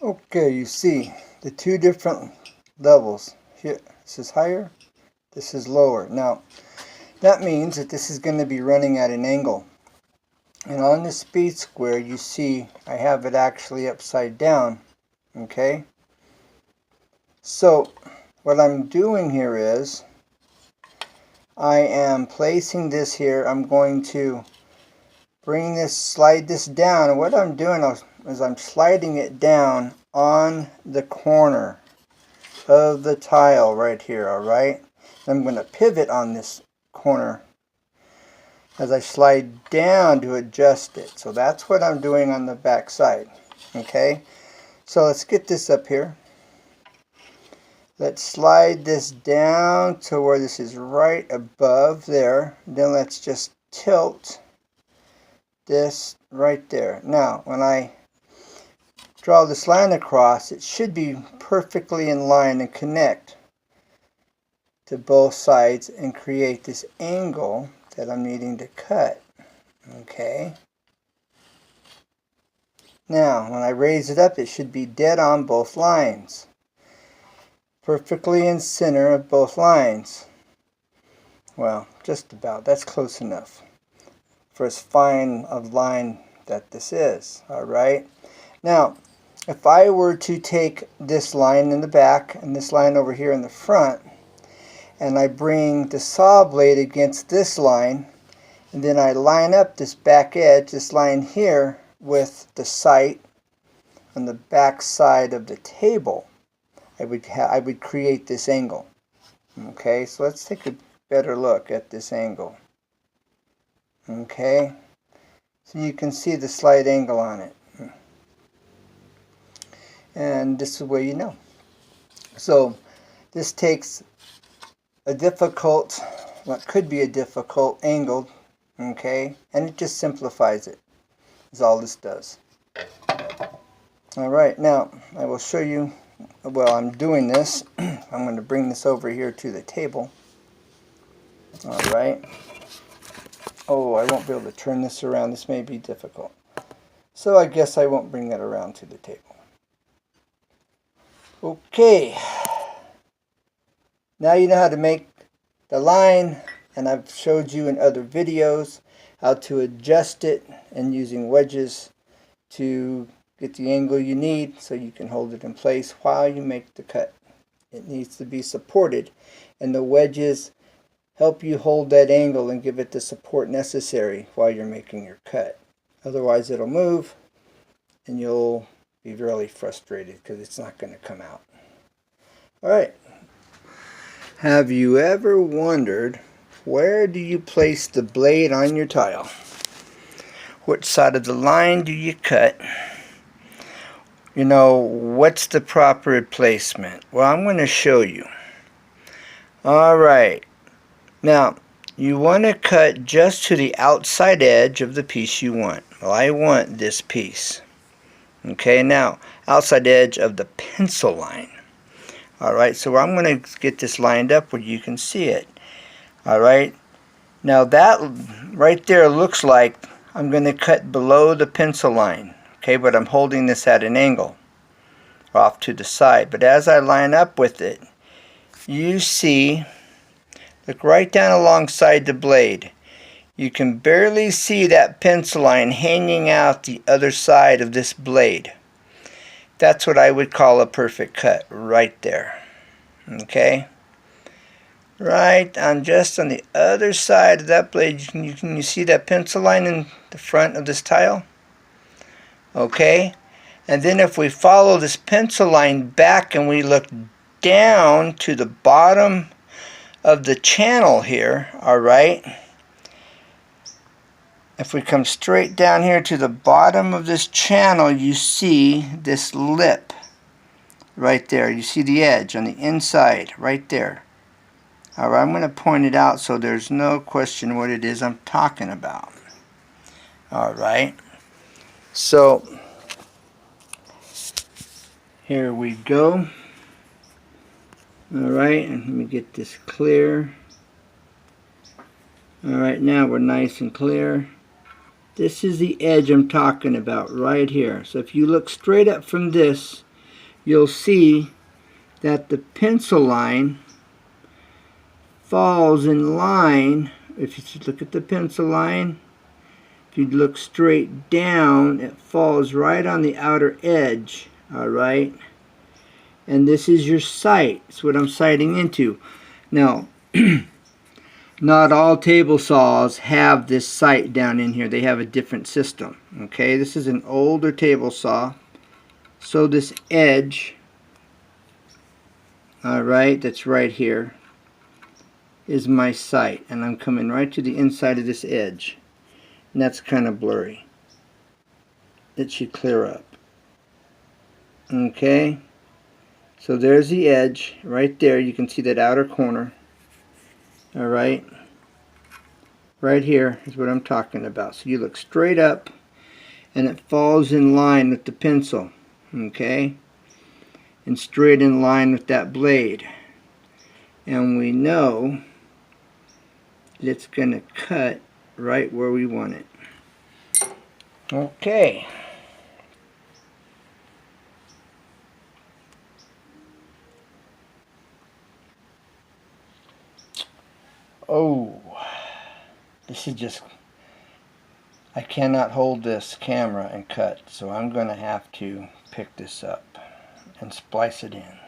Okay, you see the two different levels. Here, this is higher, this is lower. Now, that means that this is going to be running at an angle. And on the speed square, you see I have it actually upside down. Okay? So, what I'm doing here is I am placing this here. I'm going to slide this down. And what I'm doing is I'm sliding it down on the corner of the tile right here, alright? I'm going to pivot on this corner as I slide down to adjust it. So that's what I'm doing on the back side. Okay? So let's get this up here. Let's slide this down to where this is right above there. Then let's just tilt this right there. Now, when I draw this line across, it should be perfectly in line and connect to both sides and create this angle that I'm needing to cut. Okay. Now, when I raise it up, it should be dead on both lines. Perfectly in center of both lines. Well, just about. That's close enough for as fine a line that this is. Alright. Now, if I were to take this line in the back and this line over here in the front, and I bring the saw blade against this line, and then I line up this back edge, this line here, with the sight on the back side of the table, I would create this angle. Okay, so let's take a better look at this angle. Okay, so you can see the slight angle on it. And this is the way you know. So this takes a difficult, what could be a difficult angle, okay, and it just simplifies it, is all this does. Alright, now I will show you, well, I'm doing this. I'm going to bring this over here to the table. Alright. Oh, I won't be able to turn this around. This may be difficult. So I guess I won't bring that around to the table. Okay. Now you know how to make the line, and I've showed you in other videos how to adjust it and using wedges to get the angle you need so you can hold it in place while you make the cut. It needs to be supported, and the wedges help you hold that angle and give it the support necessary while you're making your cut. Otherwise it'll move and you'll be really frustrated because it's not going to come out. Alright. Have you ever wondered, where do you place the blade on your tile? Which side of the line do you cut? You know, what's the proper placement? Well, I'm going to show you. Alright. Now, you want to cut just to the outside edge of the piece you want. Well, I want this piece. Okay, now, outside edge of the pencil line. Alright, so I'm going to get this lined up where you can see it. Alright, now that right there looks like I'm going to cut below the pencil line. Okay, but I'm holding this at an angle off to the side. But as I line up with it, you see, look right down alongside the blade. You can barely see that pencil line hanging out the other side of this blade. That's what I would call a perfect cut right there. Okay? Right on, just on the other side of that blade, you see that pencil line in the front of this tile? Okay? And then if we follow this pencil line back and we look down to the bottom of the channel here, alright? If we come straight down here to the bottom of this channel, you see this lip right there. You see the edge on the inside right there. Alright, I'm going to point it out so there's no question what it is I'm talking about. Alright, so here we go. Alright, and let me get this clear. Alright, now we're nice and clear. This is the edge I'm talking about right here. So if you look straight up from this, you'll see that the pencil line falls in line. If you look at the pencil line, if you look straight down, it falls right on the outer edge, alright? And this is your sight. It's what I'm sighting into. Now, not all table saws have this sight down in here. They have a different system. Okay, this is an older table saw. So this edge, alright, that's right here, is my sight. And I'm coming right to the inside of this edge. And that's kind of blurry. It should clear up. Okay, so there's the edge right there. You can see that outer corner. Alright, right here is what I'm talking about. So you look straight up and it falls in line with the pencil, okay, and straight in line with that blade, and we know that it's going to cut right where we want it. Okay. Oh, this is just, I cannot hold this camera and cut, so I'm going to have to pick this up and splice it in.